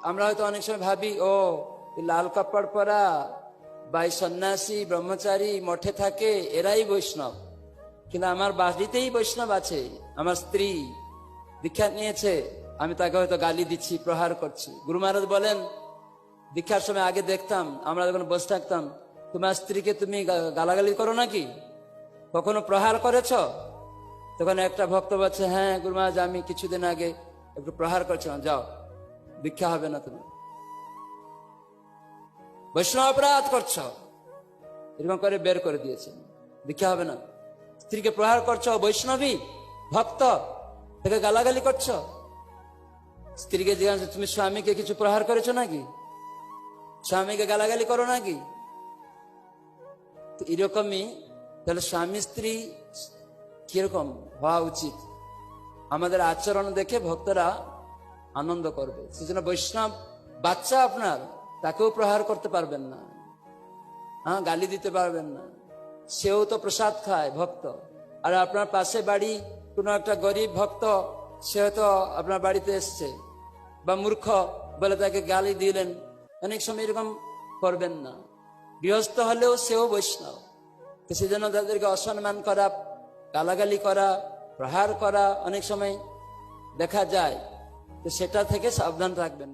আমরা হয়তো অনেক সময় ভাবি, ও এই লাল কাপড় পরা বা এই সন্ন্যাসী ব্রহ্মচারী মঠে থাকে এরাই বৈষ্ণব। কিন্তু আমার বাড়িতেই বৈষ্ণব আছে। আমার স্ত্রী দীক্ষা নিয়েছে, আমি তাকে হয়তো গালি দিচ্ছি, প্রহার করছি। গুরু মহারাজ বলেন, দীক্ষার সময় আগে দেখতাম, আমরা যখন বসে থাকতাম, তোমার স্ত্রীকে তুমি গালাগালি করো নাকি, কখনো প্রহার করেছ? তখন একটা ভক্ত বলছে, হ্যাঁ গুরু মহারাজ, আমি কিছুদিন আগে একটু প্রহার করছিলাম। যাও, দীক্ষা হবে না, তুমি বৈষ্ণব অপরাধ করছো, এরকম করে বের করে দিয়েছেন, দীক্ষা হবে না। স্ত্রীকে প্রহার করছো, বৈষ্ণবী ভক্ত, তাকে গালাগালি করছো। স্ত্রীকে জিজ্ঞাসা, তুমি স্বামীকে কিছু প্রহার করেছো নাকি, স্বামীকে গালাগালি করো নাকি? তো এরকমই তাহলে স্বামী স্ত্রী কিরকম হওয়া উচিত, আমাদের আচরণ দেখে ভক্তরা আনন্দ করবে। সেজন্য বৈষ্ণব বাচ্চা আপনার, তাকেও প্রহার করতে পারবেন না, হ্যাঁ, গালি দিতে পারবেন না। সেও তো প্রসাদ খায়, ভক্ত। আর আপনার পাশে বাড়ি কোনো একটা গরিব ভক্ত, সে হয়তো আপনার বাড়িতে এসছে, বা মূর্খ বলে তাকে গালি দিলেন, অনেক সময় এরকম করবেন না। গৃহস্থ হলেও সেও বৈষ্ণব। তো সেজন্য তাদেরকে অসম্মান করা, গালাগালি করা, প্রহার করা অনেক সময় দেখা যায়। তো সেটা থেকে সাবধান থাকবেন।